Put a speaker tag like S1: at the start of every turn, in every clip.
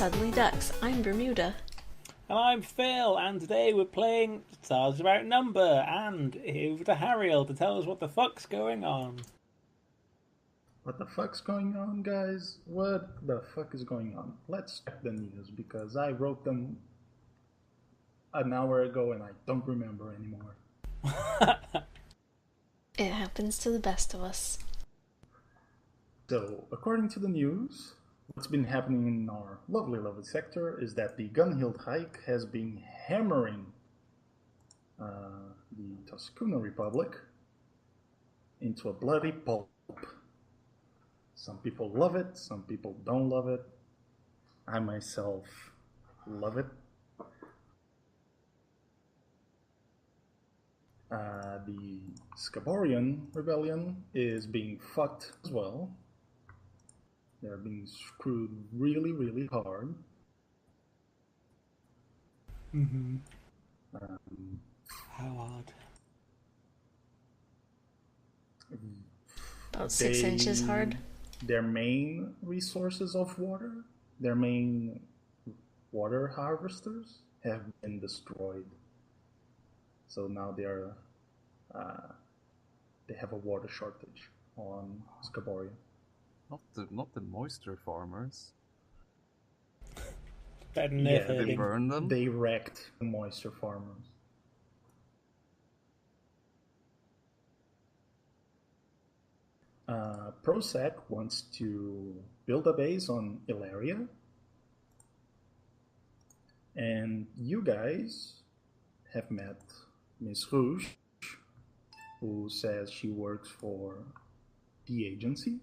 S1: Suddenly Ducks. I'm Bermuda.
S2: And I'm Phil, and today we're playing Stars About Number, and over to Harriel to tell us what the fuck's going on.
S3: What the fuck's going on, guys? What the fuck is going on? Let's check the news because I wrote them an hour ago and I don't remember anymore.
S1: It happens to the best of us.
S3: So, according to the news, what's been happening in our lovely, lovely sector is that the Gunhild hike has been hammering the Tuscuna Republic into a bloody pulp. Some people love it, some people don't love it. I myself love it. The Scaborian rebellion is being fucked as well. They're being screwed really, really hard.
S2: Mm-hmm. How hard?
S1: About 6 inches hard.
S3: Their main resources of water, their main water harvesters, have been destroyed. So now they have a water shortage on Scaboria.
S4: Not the moisture farmers.
S2: They
S4: burn them.
S3: They wrecked the moisture farmers. Prosec wants to build a base on Ilaria, and you guys have met Miss Rouge, who says she works for the agency.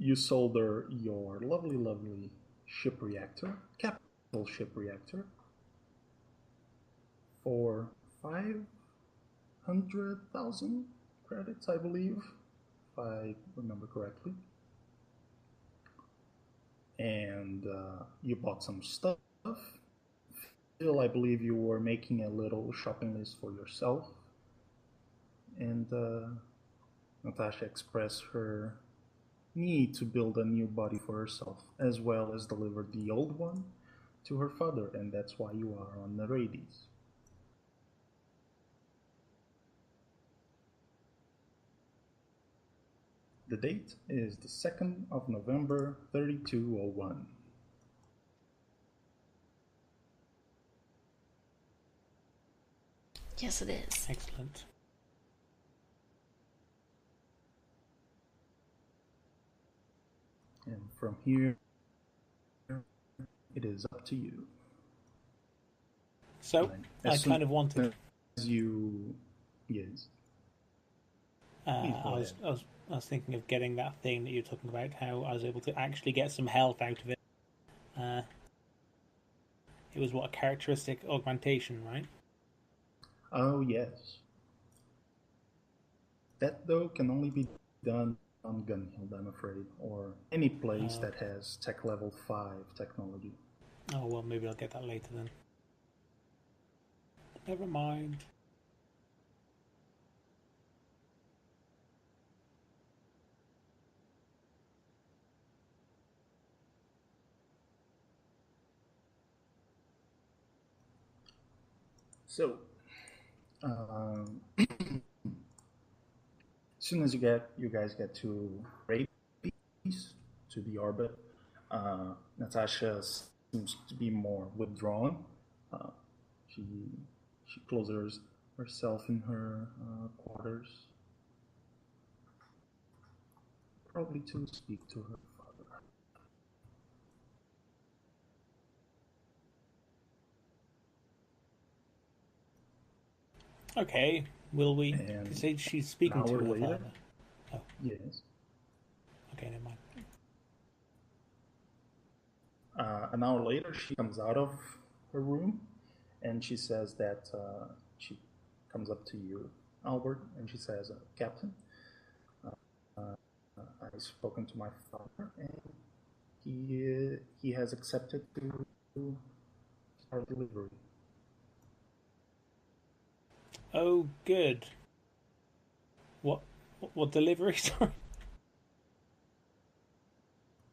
S3: You sold her your lovely, lovely ship reactor, capital ship reactor, for 500,000 credits, I believe, if I remember correctly. And you bought some stuff. Still, I believe you were making a little shopping list for yourself. And Natasha expressed her need to build a new body for herself, as well as deliver the old one to her father, and that's why you are on the Radies. The date is the 2nd of November, 3201.
S1: Yes, it is.
S2: Excellent.
S3: And from here, it is up to you.
S2: So, I kind of wanted...
S3: As you... Yes.
S2: I was thinking of getting that thing that you were talking about, how I was able to actually get some health out of it. It was, what, a characteristic augmentation, right?
S3: Oh, yes. That, though, can only be done on Gunhild, I'm afraid, or any place that has tech level 5 technology.
S2: Oh, well, maybe I'll get that later then. Never mind.
S3: So, as soon as you guys get to Radies, to the orbit, Natasha seems to be more withdrawn. She closes herself in her quarters, probably to speak to her father.
S2: Okay, will we?
S3: And
S2: Say she's speaking to her father. Oh,
S3: yes.
S2: okay, never mind.
S3: An hour later, she comes out of her room, and she says that she comes up to you, Albert, and she says, Captain, I've spoken to my father, and he has accepted to start delivery.
S2: Oh, good. What delivery? Sorry.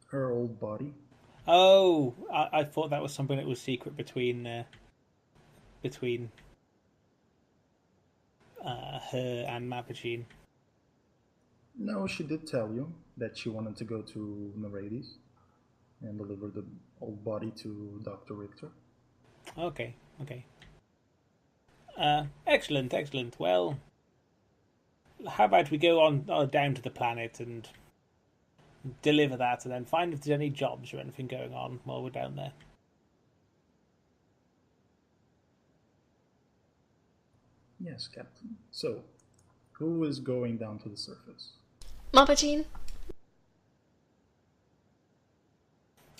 S3: Her old body.
S2: Oh, I thought that was something that was secret between her and Mapagine.
S3: No, she did tell you that she wanted to go to Nereides and deliver the old body to Dr. Richter.
S2: Okay, okay. Excellent, excellent. Well, how about we go on down to the planet and deliver that, and then find if there's any jobs or anything going on while we're down there.
S3: Yes, Captain. So, who is going down to the surface?
S1: Mapagine?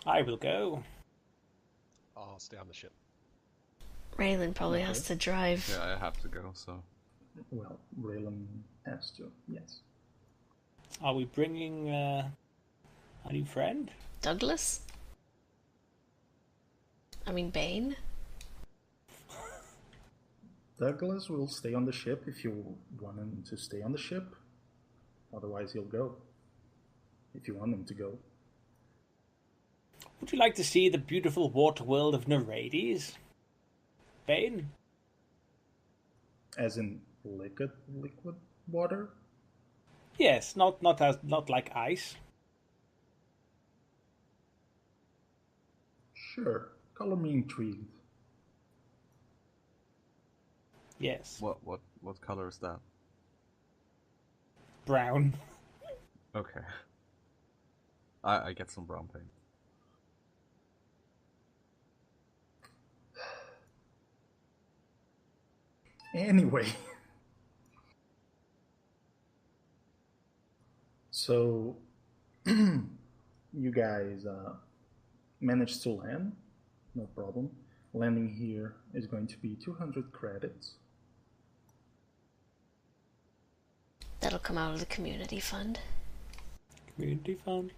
S2: I will go.
S5: I'll stay on the ship.
S1: Raylan probably
S3: Okay.
S1: has to drive.
S4: Yeah, I have to go, so.
S3: Well, Raylan has to, yes.
S2: Are we bringing a new friend?
S1: Douglas? I mean, Bane?
S3: Douglas will stay on the ship if you want him to stay on the ship. Otherwise, he'll go. If you want him to go.
S2: Would you like to see the beautiful water world of Nereides, Bane?
S3: As in liquid water?
S2: Yes, not like ice.
S3: Sure. Color me intrigued.
S2: Yes,
S4: What color is that?
S2: brown.
S4: Okay. I get some brown paint.
S3: Anyway. So, you guys managed to land. No problem. Landing here is going to be 200 credits.
S1: That'll come out of the community fund.
S2: Community fund.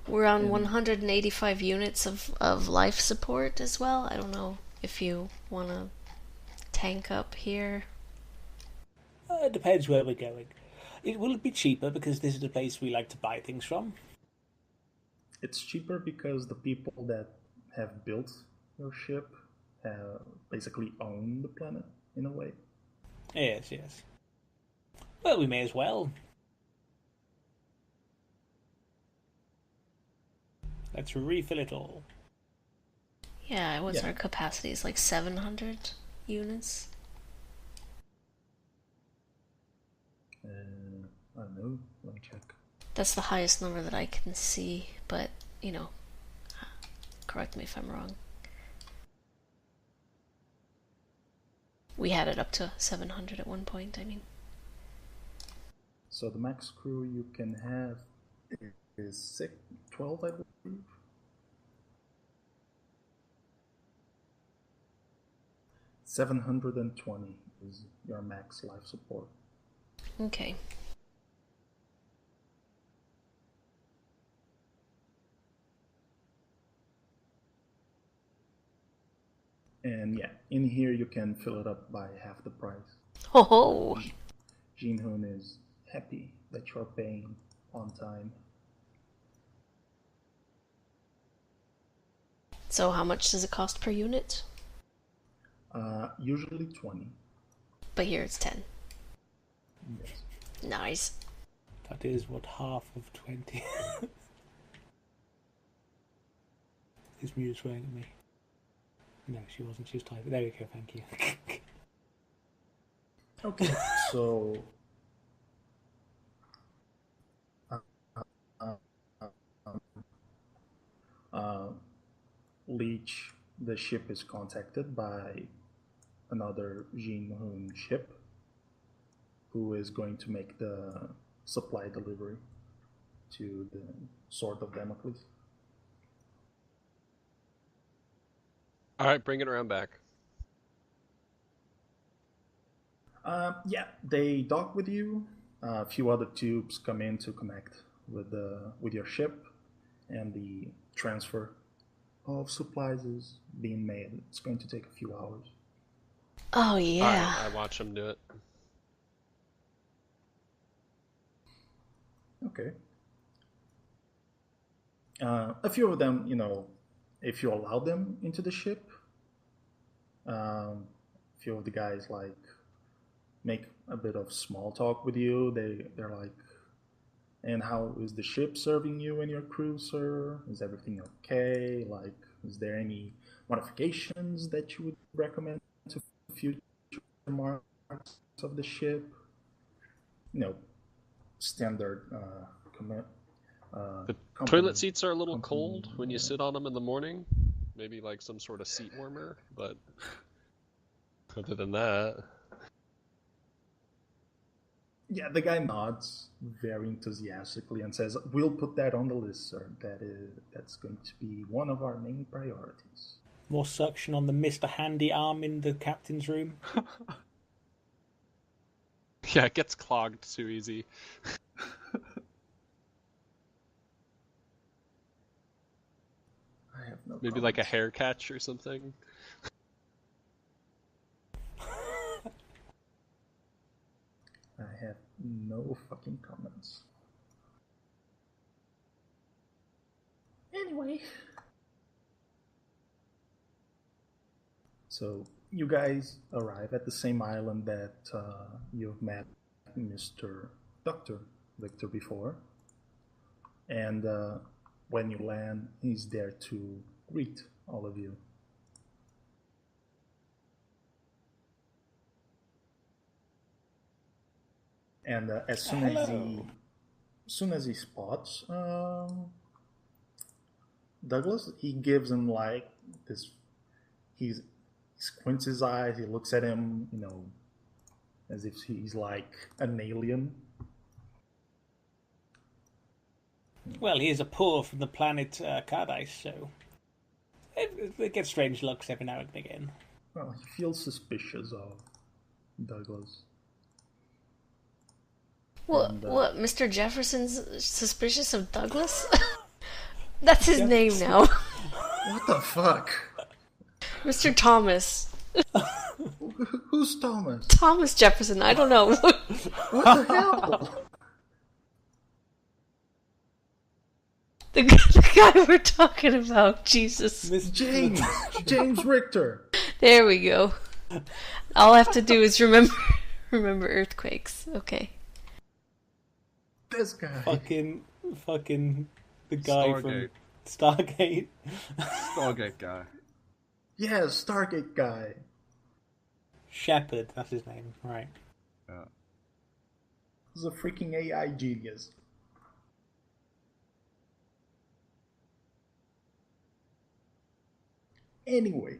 S1: We're on 185 units of life support as well. I don't know if you want to tank up here.
S2: It depends where we're going. Will it be cheaper because this is a place we like to buy things from?
S3: It's cheaper because the people that have built your ship basically own the planet in a way.
S2: Yes, yes. Well, we may as well. Let's refill it all.
S1: Yeah, what's
S3: Yeah.
S1: our capacity? It's like 700 units.
S3: I don't know. Let me check.
S1: That's the highest number that I can see, but, you know, correct me if I'm wrong. We had it up to 700 at one point, I mean.
S3: So the max crew you can have is 12, I believe. $720 is your max life support.
S1: Okay.
S3: And yeah, in here you can fill it up by half the price.
S1: Ho ho!
S3: Jinhoon is happy that you're paying on time.
S1: So how much does it cost per unit?
S3: Usually 20.
S1: But here it's 10.
S3: Yes.
S1: Nice.
S2: That is what half of 20. Is Muse swearing at me? No, she wasn't. She was typing. There we go. Thank you.
S3: Okay, so Leech, the ship is contacted by another Jinhoon ship who is going to make the supply delivery to the Sword of Damocles.
S5: All right, bring it around back.
S3: Yeah, they dock with you. A few other tubes come in to connect with your ship, and the transfer of supplies is being made. It's going to take a few hours.
S1: Oh yeah.
S5: All right, I watch them do it.
S3: Okay. A few of them, if you allow them into the ship, a few of the guys like make a bit of small talk with you. They're like, and how is the ship serving you and your crew, sir? Is everything okay? Like, is there any modifications that you would recommend to future marks of the ship? Standard
S5: The toilet
S3: company
S5: seats are a little
S3: company.
S5: cold when you sit on them in the morning. Maybe like some sort of seat warmer, but other than that,
S3: Yeah, the guy nods very enthusiastically and says, "We'll put that on the list, sir. That's going to be one of our main priorities."
S2: More suction on the Mr. Handy arm in the captain's room.
S5: yeah, it gets clogged too easy.
S3: I have no
S5: Maybe like a
S3: comments.
S5: hair catch or something.
S3: I have no fucking comments. Anyway. So you guys arrive at the same island that you've met Mr. Dr. Victor before. And when you land, he's there to greet all of you. And as soon as he spots Douglas, he gives him like this. He squints his eyes. He looks at him, as if he's like an alien.
S2: Well, he is a poor from the planet Cardise, so it gets strange looks every now and again.
S3: Well, he feels suspicious of Douglas.
S1: What? Mr. Jefferson's suspicious of Douglas? That's his name now.
S3: What the fuck?
S1: Mr. Thomas.
S3: Who's Thomas?
S1: Thomas Jefferson. I don't know.
S3: What the hell?
S1: The guy we're talking about. Jesus.
S3: Miss James Richter.
S1: There we go. All I have to do is remember earthquakes. Okay.
S3: This guy.
S2: Fucking the guy
S4: Stargate.
S2: from Stargate.
S4: Stargate guy.
S3: Yeah, Stargate guy.
S2: Shepard, that's his name, right?
S4: Yeah.
S3: He's a freaking AI genius. Anyway,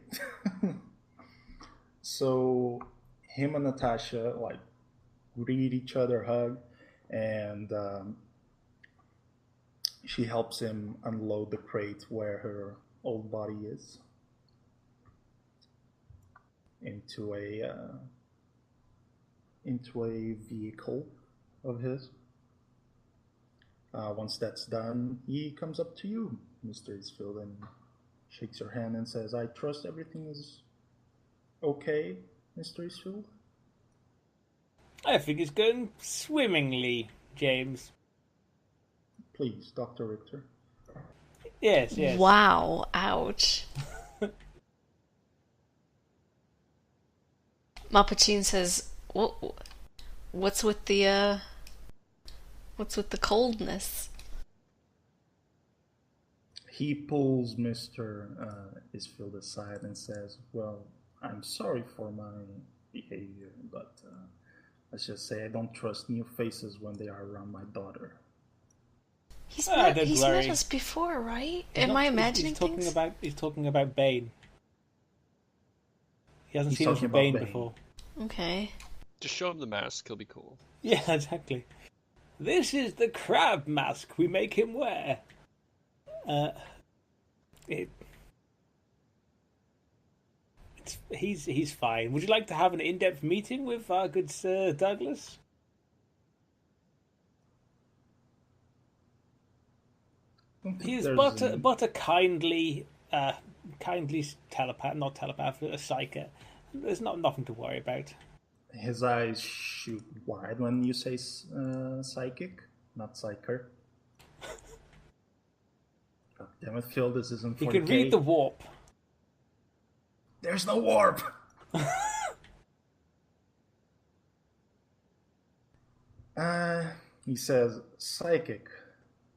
S3: so him and Natasha like greet each other, hug, and she helps him unload the crate where her old body is into a vehicle of his. Once that's done, he comes up to you, Mr. Eastfield, and shakes your hand and says, "I trust everything is okay, Mr. Eastfield."
S2: I think it's going swimmingly, James.
S3: Please, Dr. Richter.
S2: Yes.
S1: Wow. Ouch. Mapachine says, what's with the coldness?
S3: He pulls Mr. Isfield aside and says, "Well, I'm sorry for my behavior, but let's just say I don't trust new faces when they are around my daughter."
S1: He's
S2: don't
S1: met
S2: worry.
S1: us before, right?
S2: He's
S1: Am
S2: not-
S1: I imagining
S2: he's talking
S1: things?
S2: He's talking about Bane. He hasn't
S3: He's
S2: seen us
S3: talking
S2: with
S3: about
S2: Bane
S3: Bane.
S2: before.
S1: Okay.
S5: Just show him the mask, he'll be cool.
S2: Yeah, exactly. This is the crab mask we make him wear. He's fine. Would you like to have an in-depth meeting with our good Sir Douglas?
S3: I don't think
S2: He's
S3: there's
S2: but a kindly telepath, not telepath, a psyker. There's nothing to worry about.
S3: His eyes shoot wide when you say psychic. not Psyker. God damn it, Phil, this isn't
S2: You
S3: 40K.
S2: can read the warp.
S3: There's no warp! He says, psychic.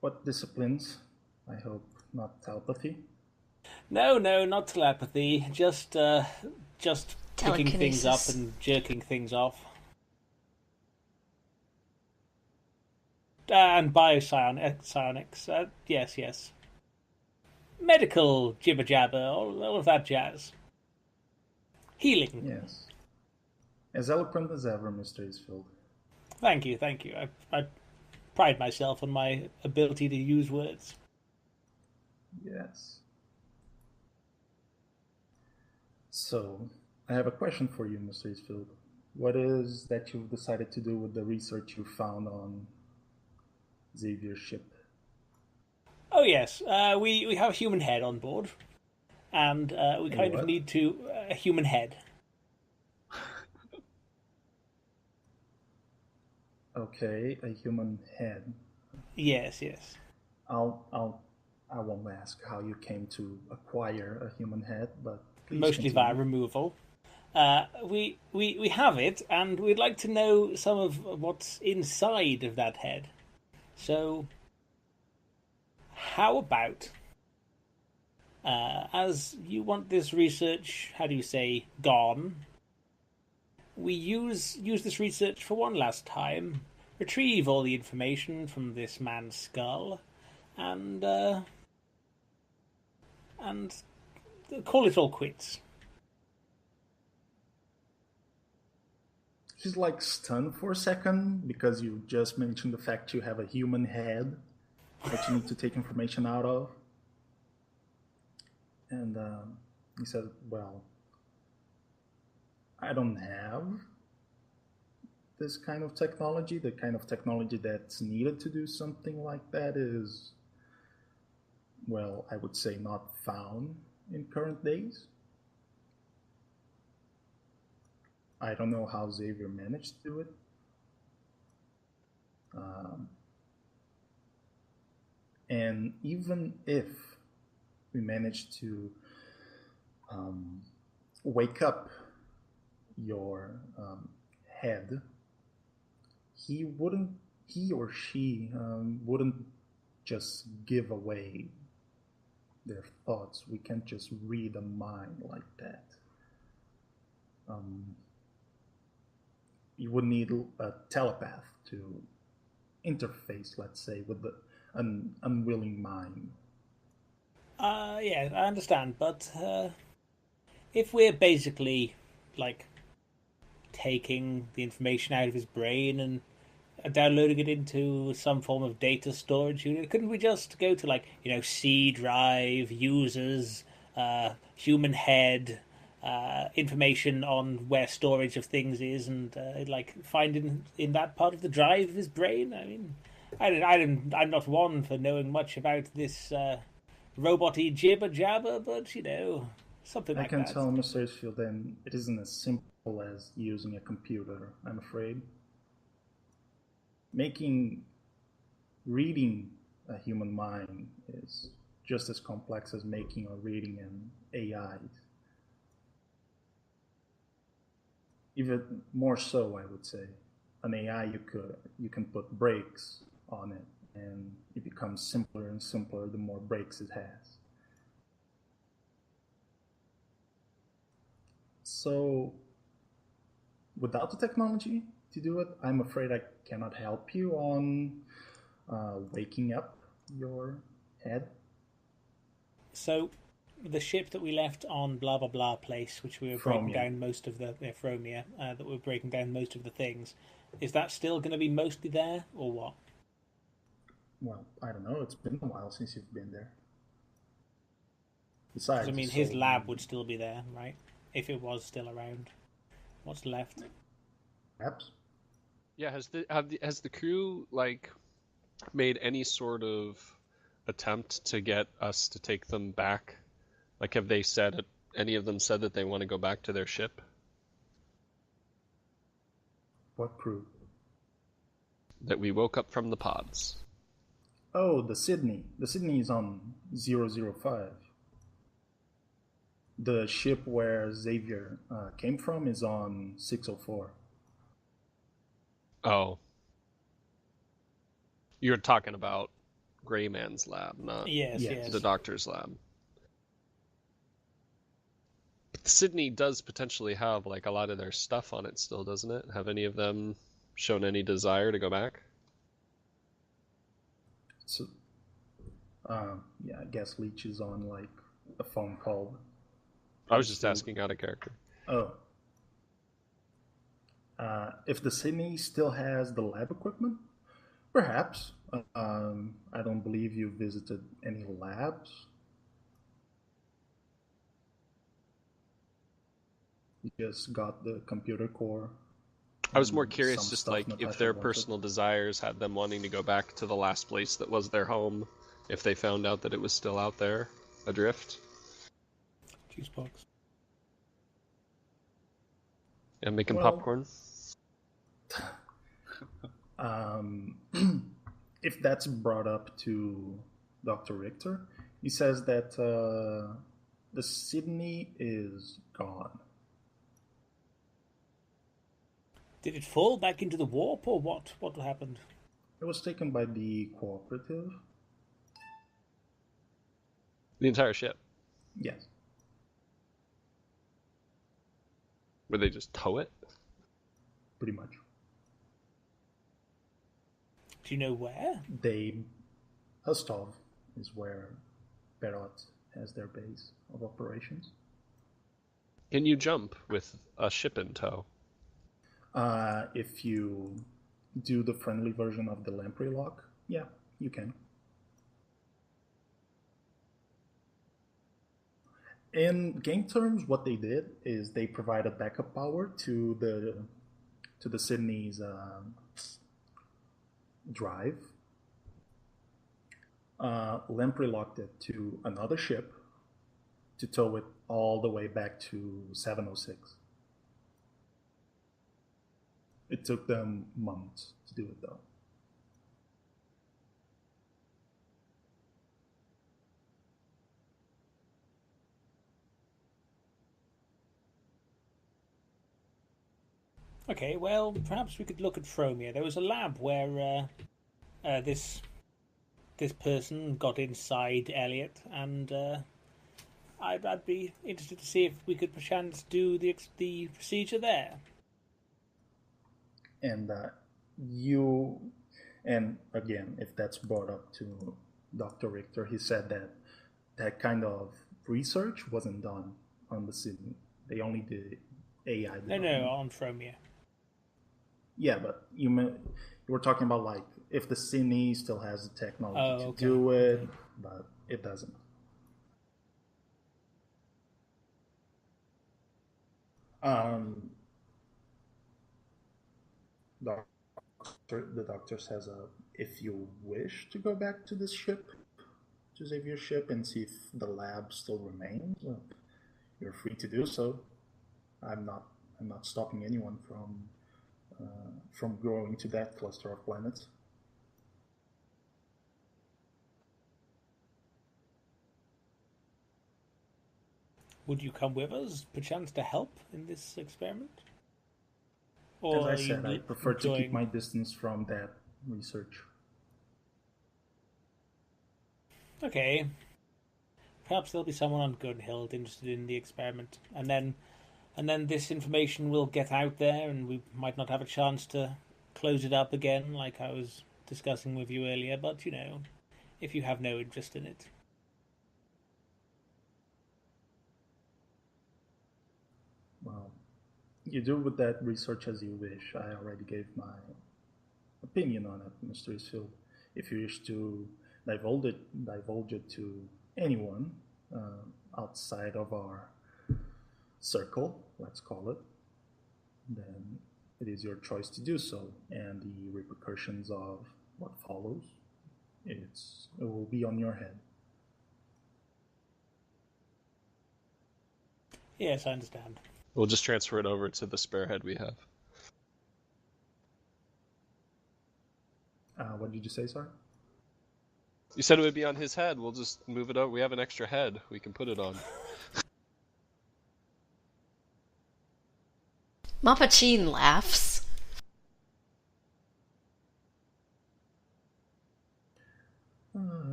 S3: What disciplines? I hope not telepathy.
S2: No, not telepathy. Just picking things up
S1: Telekinesis.
S2: and jerking things off. And biopsionics. Yes. Medical jibber jabber, all of that jazz. Healing.
S3: Yes. As eloquent as ever, Mr. Eastfield.
S2: Thank you. I pride myself on my ability to use words.
S3: Yes. So, I have a question for you, Mr. Eastfield. What is that you've decided to do with the research you found on Xavier's ship?
S2: Oh yes, we have a human head on board, and we kind of
S3: What?
S2: need to a human head.
S3: Okay, a human head.
S2: Yes.
S3: I won't ask how you came to acquire a human head, but please
S2: Mostly via
S3: continue.
S2: removal. We have it, and we'd like to know some of what's inside of that head. So, how about, as you want this research, how do you say, gone? We use this research for one last time, retrieve all the information from this man's skull, and call it all quits.
S3: He's like stunned for a second because you just mentioned the fact you have a human head that you need to take information out of. And he said, well, I don't have this kind of technology. The kind of technology that's needed to do something like that is, well, I would say not found in current days. I don't know how Xavier managed to do it. And even if we manage to wake up your head, he or she wouldn't just give away their thoughts. We can't just read a mind like that. You would need a telepath to interface, let's say, with an unwilling mind.
S2: Yeah, I understand, but if we're basically like taking the information out of his brain and downloading it into some form of data storage unit, couldn't we just go to C drive, users, human head, information on where storage of things is, and find in that part of the drive of his brain? I mean, I'm not one for knowing much about this robot-y jibber jabber, but something
S3: I
S2: like
S3: can
S2: that.
S3: tell Mr. Ishfield then it isn't as simple as using a computer, I'm afraid. Reading a human mind is just as complex as making or reading an AI. Even more so, I would say. An AI, you can put brakes on it, and it becomes simpler and simpler the more brakes it has. So, without the technology to do it, I'm afraid I cannot help you on waking up your head.
S2: So, the ship that we left on blah blah blah place, which we were breaking
S3: Fromia.
S2: down most of the Fromia, that we were breaking down most of the things, is that still going to be mostly there, or what?
S3: Well, I don't know. It's been a while since you've been there.
S2: Because
S3: Besides,
S2: I mean,
S3: it's
S2: his
S3: so
S2: lab would still be there, right? If it was still around. What's left?
S3: perhaps.
S5: Yeah, has the crew made any sort of attempt to get us to take them back? Like, have they said any of them said that they want to go back to their ship?
S3: What crew?
S5: that we woke up from the pods.
S3: Oh, the Sydney. The Sydney is on 005. The ship where Xavier came from is on 604.
S5: Oh. You're talking about Greyman's lab, not
S2: Yes,
S3: Yes.
S2: yes.
S5: the doctor's lab. But Sydney does potentially have like a lot of their stuff on it still, doesn't it? Have any of them shown any desire to go back?
S3: So, yeah, I guess Leech is on like a phone call.
S5: I was just asking out of character.
S3: Oh. If the Sydney still has the lab equipment, perhaps. I don't believe you visited any labs. You just got the computer core.
S5: I was more
S3: and
S5: curious,
S3: some
S5: just
S3: stuff
S5: like if
S3: Natasha
S5: their
S3: wanted.
S5: personal desires had them wanting to go back to the last place that was their home, if they found out that it was still out there, adrift,
S2: Juice box.
S5: and making
S3: Well,
S5: popcorn.
S3: If that's brought up to Dr. Richter, he says that the Sydney is gone.
S2: Did it fall back into the warp, or what? What happened?
S3: It was taken by the cooperative.
S5: The entire ship.
S3: Yes.
S5: Would they just tow it?
S3: Pretty much.
S2: Do you know where?
S3: Hustov is where Perot has their base of operations.
S5: Can you jump with a ship in tow?
S3: If you do the friendly version of the lamprey lock, yeah, you can. In game terms, what they did is they provide a backup power to the Sydney's drive. Lamprey locked it to another ship to tow it all the way back to 706. It took them months to do it, though.
S2: Okay, well, perhaps we could look at Fromia. There was a lab where this person got inside Elliot, and I'd be interested to see if we could perchance do the procedure there.
S3: And and again, if that's brought up to Dr. Richter, he said that that kind of research wasn't done on the Sydney. They only did AI development.
S2: No, on Fromia.
S3: Yeah, but you were talking about like if the Sydney still has the technology to do it, but it doesn't. The doctor says, if you wish to go back to this ship, to Xavier's ship, and see if the lab still remains, you're free to do so. I'm not stopping anyone from growing to that cluster of planets.
S2: Would you come with us, perchance, to help in this experiment?
S3: As I said, I prefer to keep my distance from that research.
S2: Okay. Perhaps there'll be someone on Gunhild interested in the experiment, and then this information will get out there, and we might not have a chance to close it up again, like I was discussing with you earlier. But if you have no interest in it.
S3: Well, you do with that research as you wish. I already gave my opinion on it, Mr. Isfield. If you wish to divulge it to anyone outside of our circle, let's call it, then it is your choice to do so. And the repercussions of what follows, it will be on your head.
S2: Yes, I understand.
S5: We'll just transfer it over to the spare head we have.
S3: What did you say, sorry?
S5: You said it would be on his head. We'll just move it out. We have an extra head we can put it on.
S1: Mapachine laughs.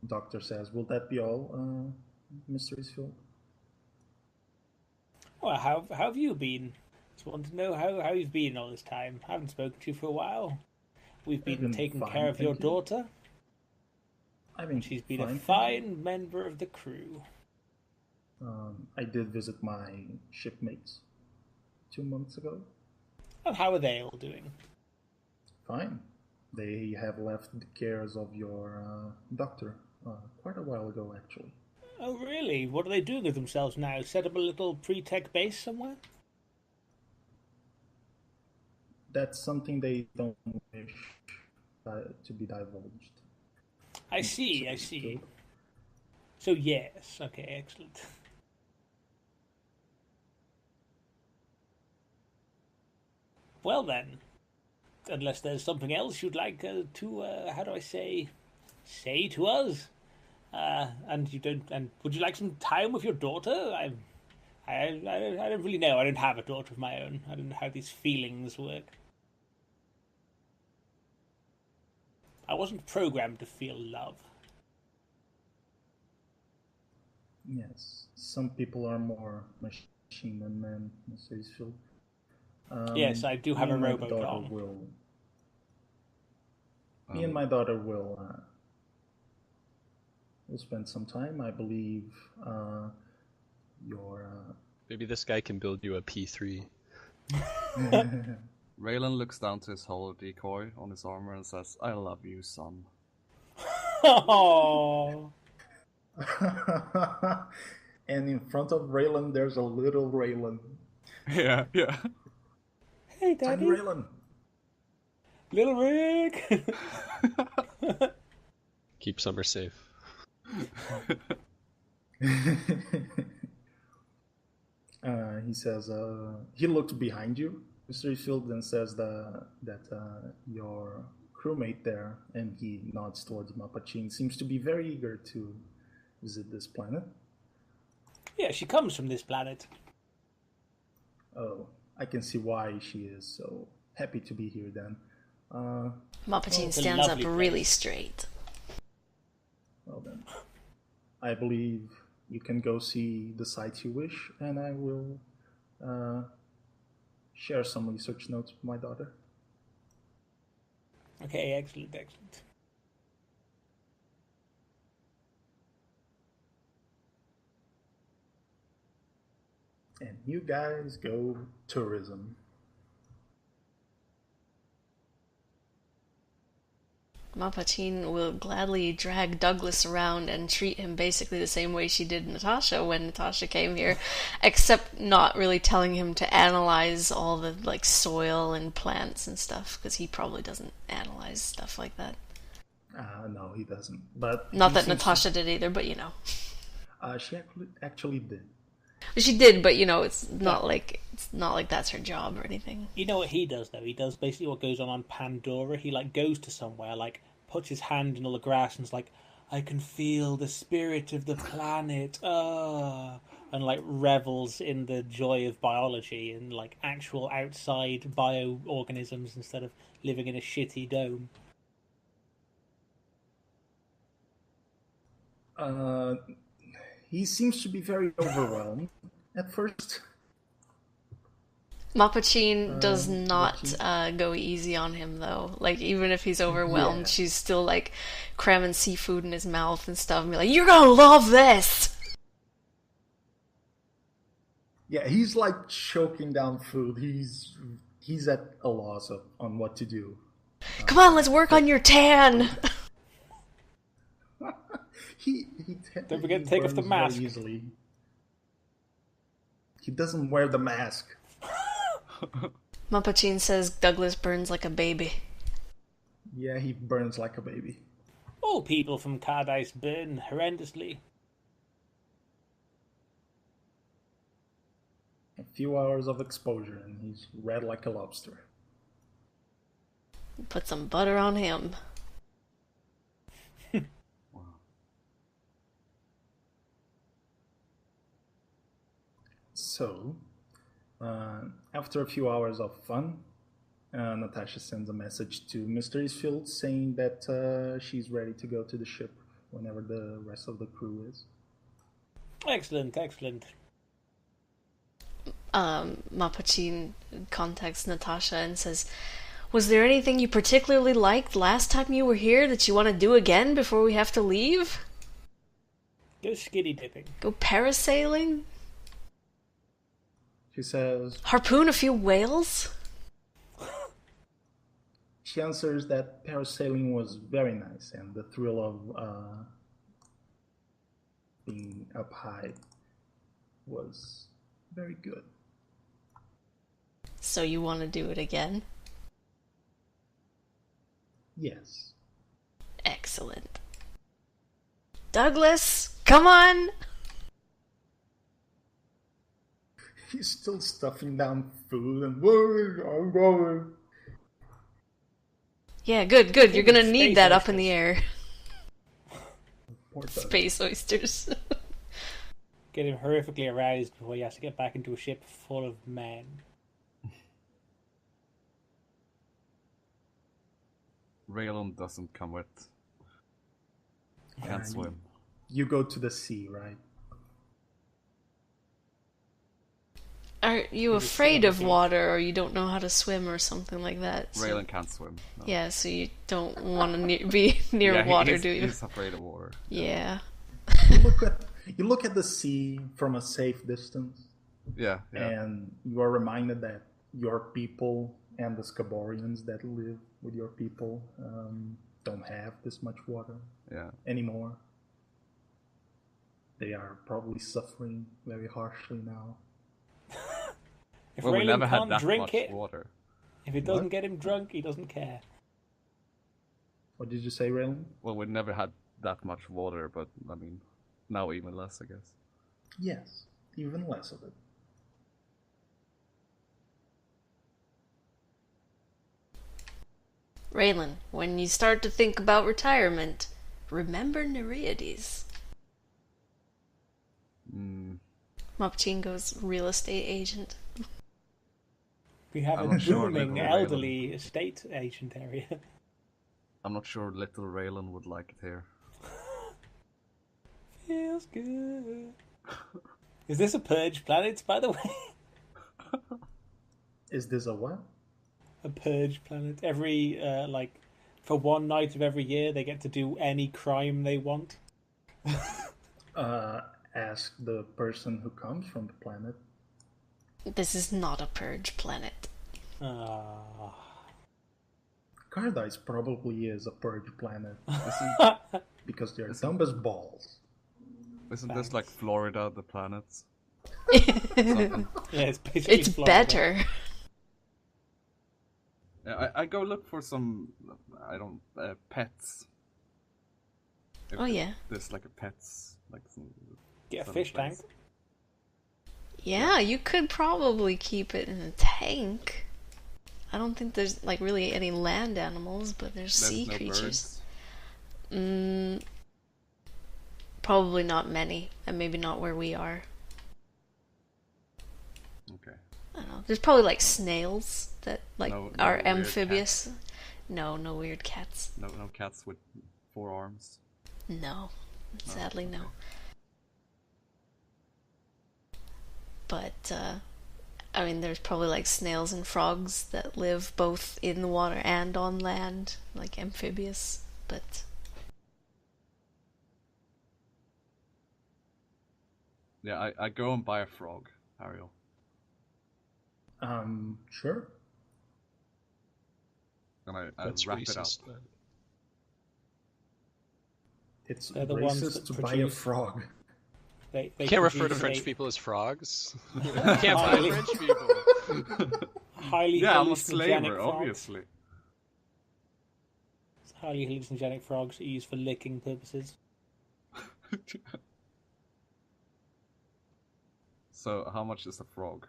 S3: Doctor says, will that be all, Mr. Eastfield?
S2: Well, how have you been? Just wanted to know how you've been all this time. I haven't spoken to you for a while. We've
S3: I've
S2: been
S3: been
S2: taking
S3: fine,
S2: care of your
S3: thank you.
S2: daughter.
S3: I've been
S2: She's been a
S3: fine.
S2: fine member of the crew.
S3: I did visit my shipmates 2 months ago.
S2: And how are they all doing?
S3: Fine. They have left the cares of your doctor quite a while ago, actually.
S2: Oh, really? What are they doing with themselves now? Set up a little pre-tech base somewhere?
S3: That's something they don't wish to be divulged.
S2: I see,
S3: Mr.
S2: I see.
S3: Eastfield.
S2: So yes, okay, excellent. Well then, unless there's something else you'd like to, how do I say to us? And you don't, and would you like some time with your daughter? I don't really know. I don't have a daughter of my own. I don't know how these feelings work. I wasn't programmed to feel love.
S3: Yes, some people are more machine than man, Mr. Eastfield.
S2: Yes, I do have a
S3: my
S2: robo
S3: daughter
S2: dom.
S3: will. Me and my daughter will spend some time. I believe your.
S5: Maybe this guy can build you a P3.
S4: Raylan looks down to his hollow decoy on his armor and says, I love you, son.
S2: Oh.
S3: And in front of Raylan, there's a little Raylan.
S4: Yeah, yeah.
S2: Hey,
S3: Tiny
S2: Daddy.
S3: Raylan.
S2: Little Rick.
S5: Keep Summer safe.
S3: He says, he looks behind you, Mr. Eastfield, and says that your crewmate there, and he nods towards Mapachin, seems to be very eager to visit this planet.
S2: Yeah, she comes from this planet.
S3: Oh, I can see why she is so happy to be here then.
S1: Mapachine
S2: it's a
S1: stands up
S2: lovely
S1: really
S2: place.
S1: straight.
S3: Well then, I believe you can go see the sites you wish, and I will share some research notes with my daughter.
S2: Okay, excellent, excellent.
S3: And you guys go tourism.
S1: Mapachine will gladly drag Douglas around and treat him basically the same way she did Natasha when Natasha came here, except not really telling him to analyze all the like soil and plants and stuff, because he probably doesn't analyze stuff like that.
S3: No, he doesn't. But
S1: Not
S3: he
S1: that
S3: seems
S1: Natasha did either, but you know.
S3: she actually did.
S1: She did, but you know, it's not like that's her job or anything.
S2: You know what he does though? He does basically what goes on Pandora. He like goes to somewhere, like puts his hand in all the grass and is like, I can feel the spirit of the planet, and like revels in the joy of biology and like actual outside bioorganisms instead of living in a shitty dome.
S3: He seems to be very overwhelmed at first.
S1: Mapachine does not
S3: but
S1: go easy on him though. Like even if he's overwhelmed,
S3: Yeah.
S1: she's still like cramming seafood in his mouth and stuff, and be like, "You're gonna love this."
S3: Yeah, he's like choking down food. He's at a loss on what to do.
S1: Come on, let's work on your tan.
S3: He
S2: Don't forget
S3: he
S2: to take off the
S3: burns
S2: mask.
S3: very easily. He doesn't wear the mask.
S1: Mapachine says Douglas burns like a baby.
S3: Yeah, he burns like a baby.
S2: All people from Cardice burn horrendously.
S3: Few hours of exposure, and he's red like a lobster.
S1: Put some butter on him.
S4: Wow.
S3: So, after a few hours of fun, Natasha sends a message to Mr. Eastfield saying that she's ready to go to the ship whenever the rest of the crew is.
S2: Excellent, excellent.
S1: Mapachin contacts Natasha and says, "Was there anything you particularly liked last time you were here that you want to do again before we have to leave?
S2: Go skinny dipping.
S1: Go parasailing?
S3: She says,
S1: Harpoon a few whales?"
S3: she answers that parasailing was very nice and the thrill of being up high was very good.
S1: So you want to do it again?
S3: Yes.
S1: Excellent. Douglas, come on!
S3: He's still stuffing down food and I'm going.
S1: Yeah, good. You're gonna need
S2: Space
S1: that up in
S2: oysters.
S1: the air.
S3: Poor Doug.
S1: Space oysters.
S2: Get him horrifically aroused before he has to get back into a ship full of men.
S4: Raylan doesn't come with. Can't swim.
S3: You go to the sea, right?
S1: Are you afraid of water, or you don't know how to swim, or something like that? So,
S4: Raylan can't swim. No.
S1: yeah, so you don't want to be near water, do you?
S4: He's afraid of water.
S1: Yeah.
S3: You look at the sea from a safe distance,
S4: Yeah.
S3: and you are reminded that your people and the Scaborians that live with your people don't have this much water
S4: Yeah.
S3: anymore. They are probably suffering very harshly now.
S2: If
S4: Well, we
S2: Raylan
S4: never had
S2: can't
S4: that
S2: drink
S4: much
S2: it,
S4: water.
S2: if it doesn't
S3: What?
S2: get him drunk, he doesn't care.
S3: What did you say, Raylan?
S4: Well, we never had that much water, but I mean, now even less, I guess.
S3: Yes, even less of it.
S1: Raylan, when you start to think about retirement, remember Nereides.
S4: Mm,
S1: Mapchingo's real estate agent.
S2: We have
S4: I'm
S2: a
S4: not sure
S2: booming
S4: Raylan-
S2: elderly estate agent area.
S4: I'm not sure little Raylan would like it here.
S2: Feels good. Is this a purge planet, by the way?
S3: Is this a what?
S2: A purge planet. Every for one night of every year, they get to do any crime they want.
S3: Ask the person who comes from the planet.
S1: This is not a purge planet.
S2: Ah.
S3: Cardise probably is a purge planet because they're
S4: Isn't-
S3: dumb as balls.
S4: Isn't this like Florida, the planets?
S2: Yeah, it's basically
S1: It's
S2: Florida.
S1: better.
S4: Yeah, I go look for some, pets. If
S1: Oh, yeah.
S4: There's like a pets, like some.
S2: Get a
S4: some
S2: fish
S4: place.
S2: tank.
S1: Yeah, you could probably keep it in a tank. I don't think there's like really any land animals, but there's sea
S4: no
S1: creatures.
S4: birds.
S1: Probably not many, and maybe not where we are.
S4: Okay.
S1: I don't know. There's probably like snails that like
S4: No
S1: are
S4: weird
S1: amphibious. No weird cats.
S4: No cats with 4 arms.
S1: No, sadly no. But I mean, there's probably like snails and frogs that live both in the water and on land, like amphibious. But
S4: Yeah, I go and buy a frog, Ariel.
S3: Sure.
S4: And I
S5: That's
S4: wrap it up.
S5: racist.
S3: It's
S2: They're the ones
S3: racist
S2: that
S3: to buy a
S2: produce-
S3: frog.
S2: They
S5: You can't refer to
S2: produce
S5: French
S2: a
S5: people as frogs. You can't buy
S2: Highly-
S5: French people.
S2: highly
S4: Yeah, I'm a
S2: hallucinogenic
S4: slaver,
S2: frogs.
S4: obviously.
S2: Highly hallucinogenic frogs used for licking purposes.
S4: So, how much is a frog?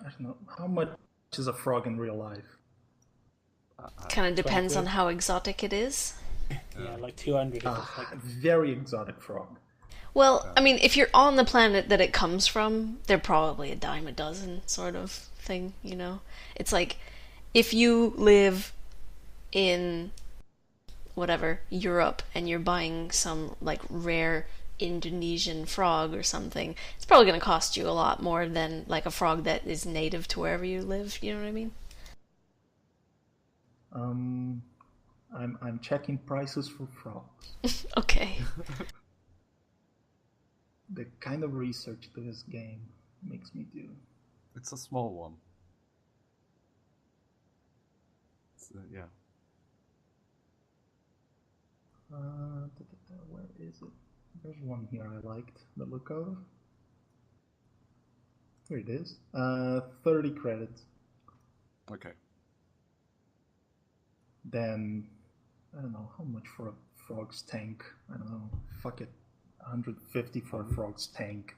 S3: I don't know. How much is a frog in real life?
S1: Kind of depends on
S2: 20.
S1: how exotic it is.
S2: Yeah, like 200 if it's like...
S3: Very exotic frog.
S1: Well, I mean, if you're on the planet that it comes from, they're probably a dime a dozen sort of thing, you know? It's like, if you live in, whatever, Europe, and you're buying some, like, rare Indonesian frog or something, it's probably going to cost you a lot more than, like, a frog that is native to wherever you live, you know what I mean?
S3: I'm checking prices for frogs.
S1: Okay.
S3: The kind of research this game makes me do.
S4: It's a small one. Yeah.
S3: Where is it? There's one here I liked the look of. Here it is. 30 credits.
S4: Okay.
S3: Then, I don't know how much for a frog's tank. I don't know. Fuck it. 150 for a frog's tank.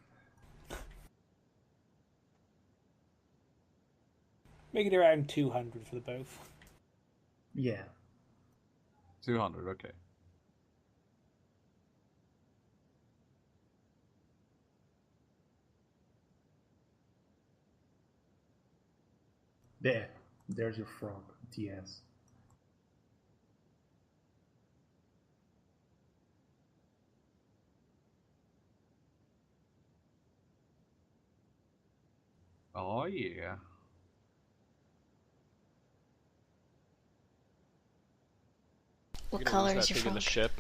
S2: Make it around 200 for the both.
S3: Yeah.
S4: 200, okay.
S3: There's your frog, TS.
S4: Oh, yeah.
S1: What
S5: We're gonna
S1: color
S5: lose
S1: is
S5: that
S1: your
S5: thing in the
S1: frog?
S5: ship,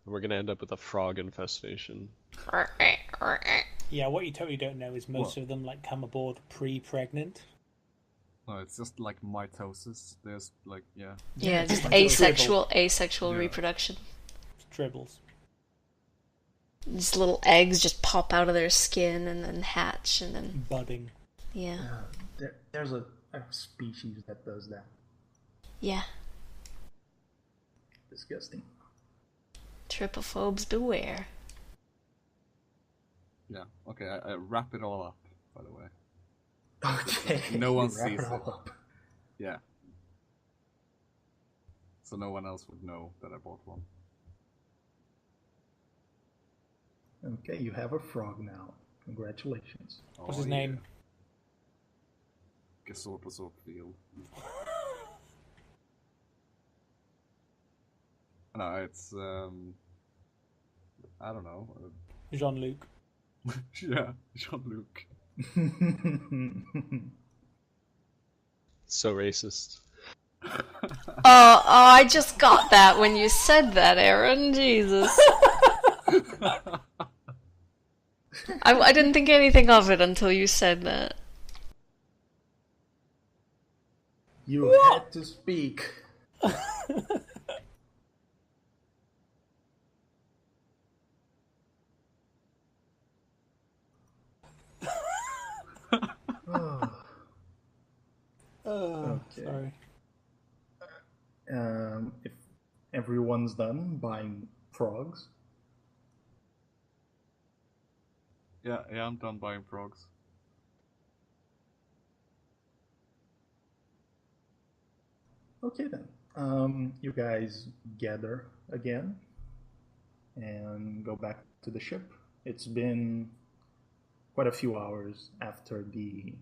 S5: and we're gonna end up with a frog infestation.
S2: Yeah, what you totally don't know is most
S4: What?
S2: of them like come aboard pre-pregnant.
S4: No, it's just like mitosis. There's like, yeah.
S1: Yeah, just
S3: like a
S1: asexual
S4: Yeah.
S1: reproduction.
S2: Tribbles.
S1: These little eggs just pop out of their skin and then hatch and then
S2: Budding.
S1: yeah.
S3: There's a species that does that.
S1: Yeah.
S3: Disgusting.
S1: Trypophobes beware.
S4: Yeah. Okay, I wrap it all up, by the way.
S3: Okay.
S4: No one
S3: Wrap
S4: sees
S3: it all
S4: it.
S3: up.
S4: Yeah. So no one else would know that I bought one.
S3: Okay, you have a frog now. Congratulations.
S2: What's his name?
S4: Gesorpasopfield. No, it's I don't know.
S2: Jean-Luc.
S4: Yeah, Jean-Luc.
S5: So racist.
S1: I just got that when you said that, Aaron. Jesus. I didn't think anything of it until you said that.
S3: You had to speak. Oh, okay.
S2: Sorry.
S3: If everyone's done buying frogs,
S4: Yeah, I'm done buying frogs.
S3: okay then. You guys gather again and go back to the ship. It's been quite a few hours after the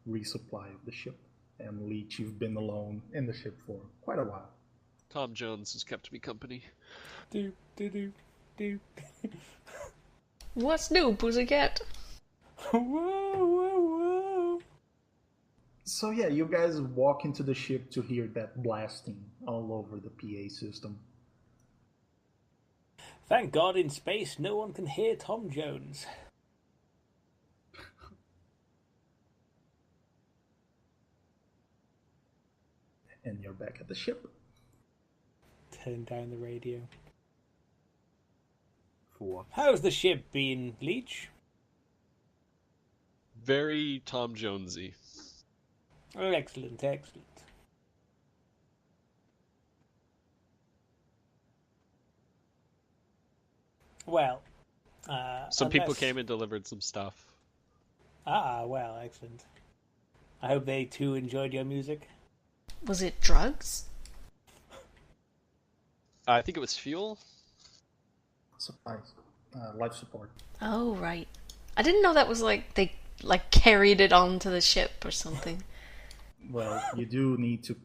S3: resupply of the ship. And Leech, you've been alone in the ship for quite a while.
S5: Tom Jones has kept me company.
S2: Do, do, do, do.
S1: What's new, pussycat?
S2: Whoa, whoa, whoa.
S3: So yeah, you guys walk into the ship to hear that blasting all over the PA system.
S2: Thank God in space no one can hear Tom Jones.
S3: And you're back at the ship.
S2: Turn down the radio.
S4: For what?
S2: How's the ship been, Leech?
S5: Very Tom Jonesy.
S2: Oh, excellent, excellent. Well,
S5: Some people
S2: unless-
S5: came and delivered some stuff.
S2: Ah, well, excellent. I hope they too enjoyed your music.
S1: Was it drugs?
S5: I think it was fuel.
S3: Supplies, life support.
S1: Oh, right. I didn't know that was like they carried it onto the ship or something.
S3: Well, you do need to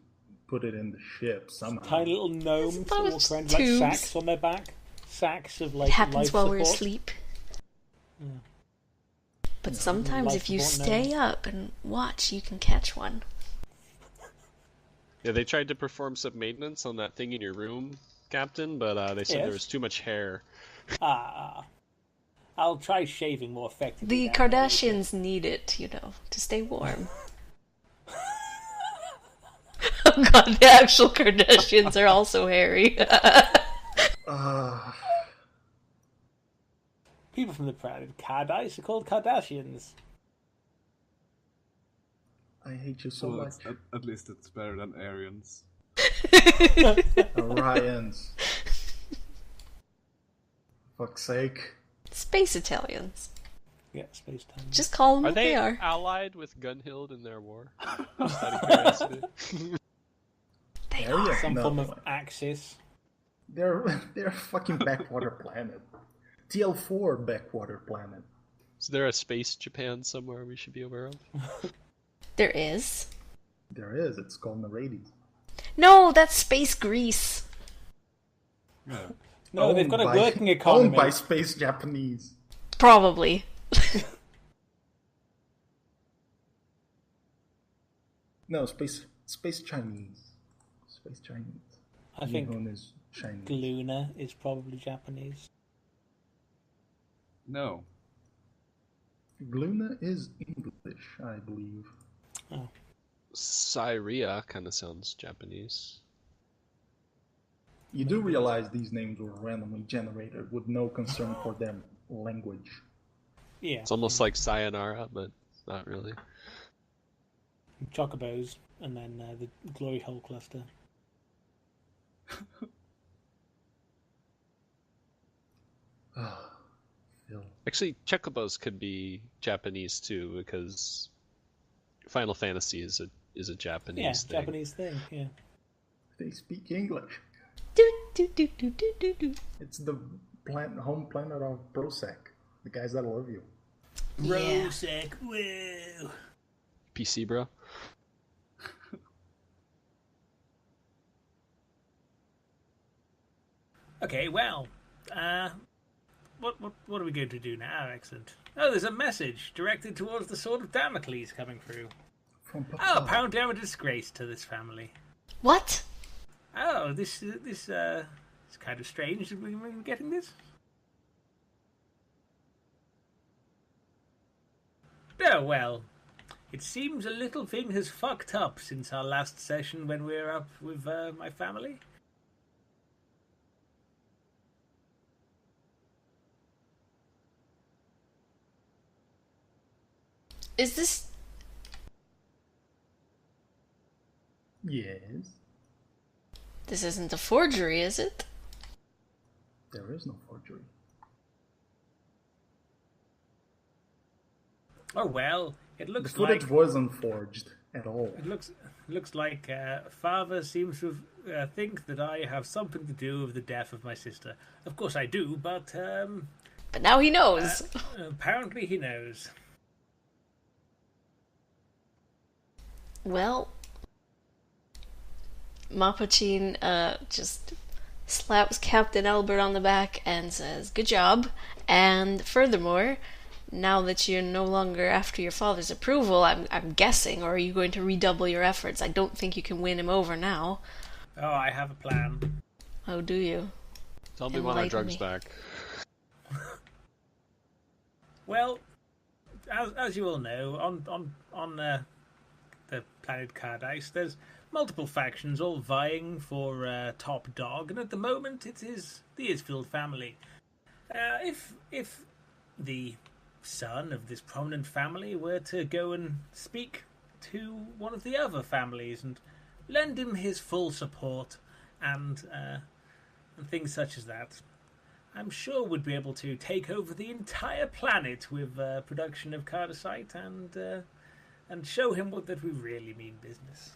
S3: put it in the ship somehow.
S2: Tiny little gnomes
S1: thought
S2: that
S1: it
S2: walk
S1: was
S2: around like
S1: tubes.
S2: sacks on their back. Sacks of like
S1: It happens
S2: life
S1: while
S2: support.
S1: we're asleep. But sometimes
S2: life
S1: if you
S2: support
S1: stay
S2: gnomes.
S1: up and watch, you can catch one.
S5: Yeah, they tried to perform some maintenance on that thing in your room, Captain, but they said
S2: Yes.
S5: there was too much hair.
S2: I'll try shaving more effectively.
S1: The
S2: down there later.
S1: Kardashians need it, to stay warm. Oh god, the actual Kardashians are also hairy.
S2: People from the planet Cardice are called Kardashians.
S3: I hate you so
S4: Well,
S3: much.
S4: at least it's better than Aryans.
S3: Orions. Fuck's sake.
S1: Space Italians.
S2: Yeah, space time.
S1: Just call them
S5: Are
S1: what
S5: they
S1: they are.
S5: allied with Gunhild in their war? Just out of curiosity.
S1: They
S3: Area?
S1: are.
S2: Some
S3: No.
S2: form of Axis.
S3: They're a fucking backwater planet. TL4 backwater planet.
S5: Is there a space Japan somewhere we should be aware of?
S1: There is.
S3: There is. It's called Narades.
S1: No, that's Space Greece.
S4: Yeah.
S2: No, they've got a
S3: Owned
S2: working
S3: by
S2: economy.
S3: Space Japanese.
S1: Probably.
S3: No, Space Chinese. Space Chinese.
S2: I think
S3: Nihon is Chinese.
S2: Luna is probably Japanese.
S4: No.
S3: Gluna is English, I believe.
S5: Syria kind of sounds Japanese.
S3: You do realize these names were randomly generated with no concern for their language.
S2: Yeah.
S5: It's almost like Sayonara, but not really.
S2: Chocobos, and then the Glory Hole Cluster.
S3: Phil.
S5: Actually, Chocobos could be Japanese too, because Final Fantasy is a Japanese
S2: Yeah,
S5: thing.
S2: Japanese thing, yeah.
S3: They speak English.
S1: Do, do, do, do, do, do, do.
S3: It's the home planet of Prosec. The guys that love you.
S1: Yeah.
S2: Rosek, woo!
S5: PC, bro.
S2: Okay, well, what are we going to do now? Excellent. Oh, there's a message directed towards the Sword of Damocles coming through.
S3: From Papa.
S2: Oh, apparently I'm a disgrace to this family.
S1: What?
S2: Oh, this is kind of strange. Are we getting this? Oh, well. It seems a little thing has fucked up since our last session when we were up with my family.
S1: Is this...
S3: Yes.
S1: This isn't a forgery, is it?
S3: There is no forgery.
S2: Oh, well. It
S3: The
S2: looks
S3: footage
S2: like...
S3: wasn't forged at all.
S2: It looks like Father seems to think that I have something to do with the death of my sister. Of course I do, but
S1: But now he knows.
S2: apparently he knows.
S1: Well, Mapachin just slaps Captain Albert on the back and says, "Good job." And furthermore, now that you're no longer after your father's approval, I'm guessing, or are you going to redouble your efforts? I don't think you can win him over now.
S2: Oh, I have a plan.
S1: Oh, do you?
S5: Tell me when our
S1: Enlighten
S5: drugs
S1: me.
S5: back.
S2: Well, as you all know, on the planet Cardice, there's multiple factions all vying for top dog, and at the moment it is the Isfield family. If the son of this prominent family were to go and speak to one of the other families and lend him his full support and things such as that, I'm sure we'd be able to take over the entire planet with production of cardicite and and show him that we really mean business.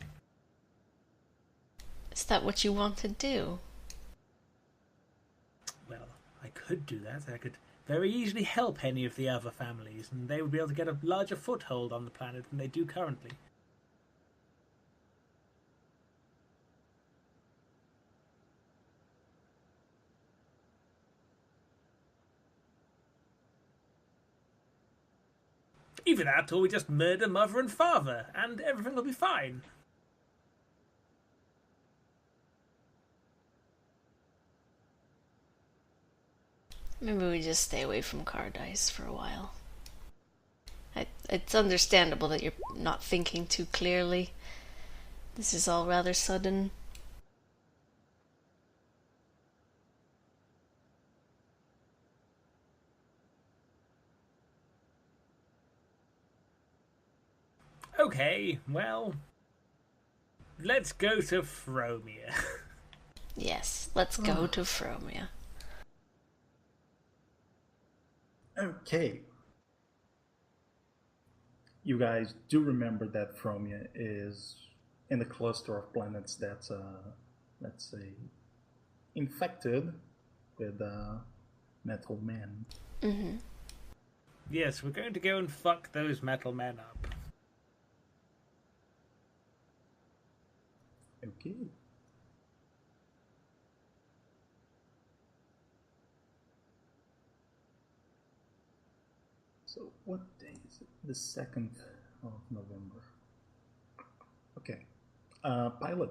S1: Is that what you want to do?
S2: Well, I could do that. I could very easily help any of the other families, and they would be able to get a larger foothold on the planet than they do currently. Either that, or we just murder mother and father, and everything will be fine.
S1: Maybe we just stay away from Cardice for a while. It's understandable that you're not thinking too clearly. This is all rather sudden.
S2: Okay, well, let's go to Fromia.
S1: Yes, let's go to Fromia.
S3: Okay. You guys do remember that Fromia is in the cluster of planets that's, let's say, infected with metal men.
S1: Mm-hmm.
S2: Yes, we're going to go and fuck those metal men up.
S3: Okay. So what day is it? The 2nd of November. Okay. Pilot.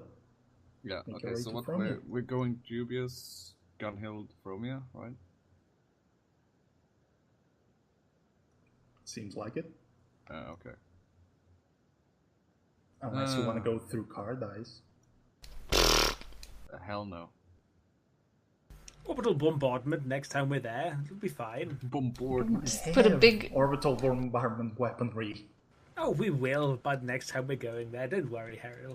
S4: Yeah,
S3: Make
S4: okay,
S3: your way
S4: so
S3: to
S4: what
S3: Fromia.
S4: we're going Dubious, Gunhild, Fromia, right?
S3: Seems like it.
S4: Okay.
S3: Unless you want to go through Cardice.
S4: Hell no.
S2: Orbital bombardment next time we're there. It'll be fine.
S4: Bombardment.
S1: Put a big...
S3: orbital bombardment weaponry.
S2: Oh, we will, but next time we're going there. Don't worry, Harry.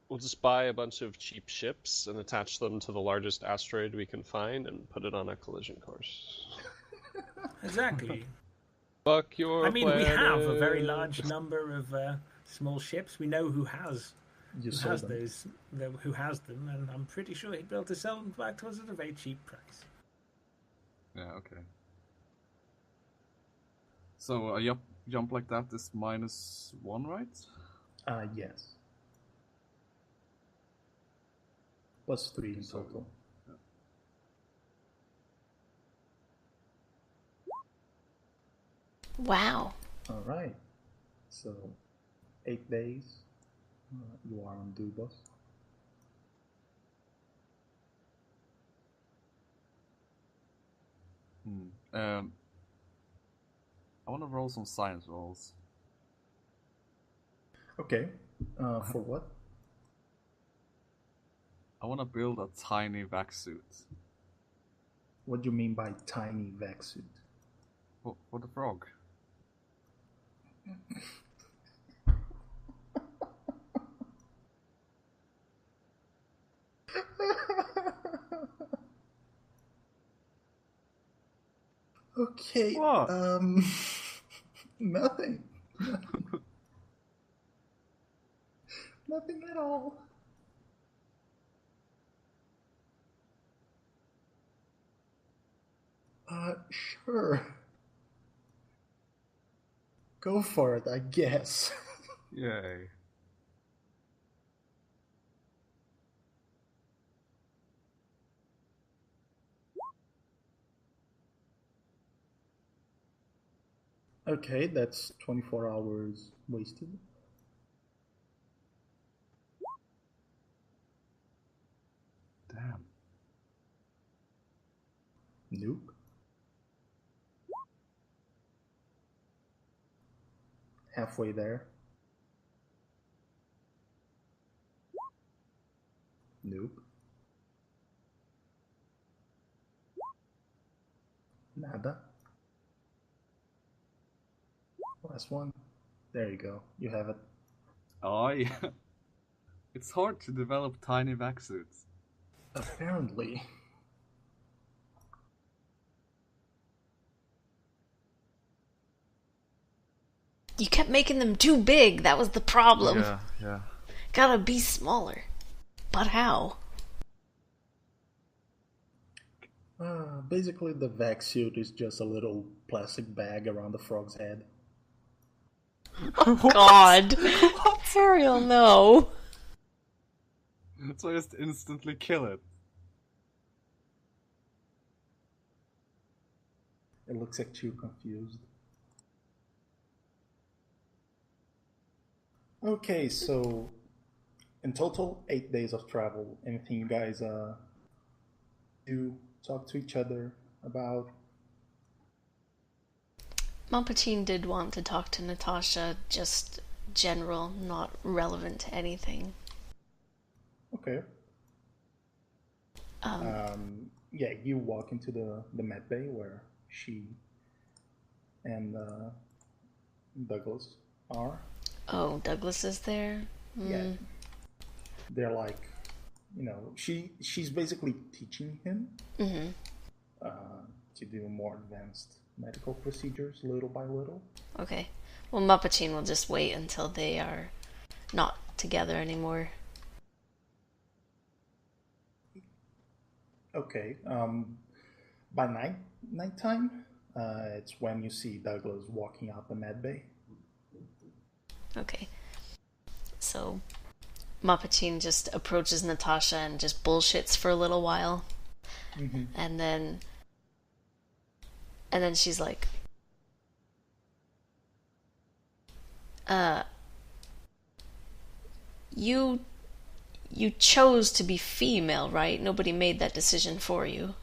S5: We'll just buy a bunch of cheap ships and attach them to the largest asteroid we can find and put it on a collision course.
S2: Exactly.
S5: Fuck your
S2: I mean,
S5: planet.
S2: we have a very large number of small ships. We know who has those, who has them, and I'm pretty sure he'd be able to sell them back to us at a very cheap price.
S4: Yeah, okay. So a jump like that is -1, right?
S3: Yes. +3 in total.
S4: Yeah.
S1: Wow.
S3: All right. So 8 days. You are on Dubos.
S4: I want to roll some science rolls.
S3: Okay. For what?
S4: I want to build a tiny vac suit.
S3: What do you mean by tiny vac suit?
S4: For the frog.
S3: Okay.
S4: What?
S3: Nothing. Nothing at all. Sure. Go for it, I guess.
S4: Yay.
S3: Okay, that's 24 hours wasted.
S4: Damn.
S3: Nope. Halfway there. Nope. Nada. Last one. There you go. You have it.
S4: Oh yeah. It's hard to develop tiny vac suits.
S3: Apparently.
S1: You kept making them too big. That was the problem.
S4: Yeah, yeah.
S1: Gotta be smaller. But how?
S3: Basically, the vac suit is just a little plastic bag around the frog's head.
S1: God. Ariel, no.
S4: So I just instantly kill it.
S3: It looks at you confused. Okay, so in total, 8 days of travel. Anything you guys do talk to each other about?
S1: Montpatine did want to talk to Natasha, just general, not relevant to anything.
S3: Okay. Yeah, you walk into the med bay where she and Douglas are.
S1: Oh, Douglas is there?
S3: Yeah, they're like, she's basically teaching him to do more advanced medical procedures little by little.
S1: Okay. Well, Montpatine will just wait until they are not together anymore.
S3: Okay. By nighttime, it's when you see Douglas walking out the med bay.
S1: Okay. So, Montpatine just approaches Natasha and just bullshits for a little while.
S3: Mm-hmm.
S1: And then she's like, you chose to be female, right? Nobody made that decision for you.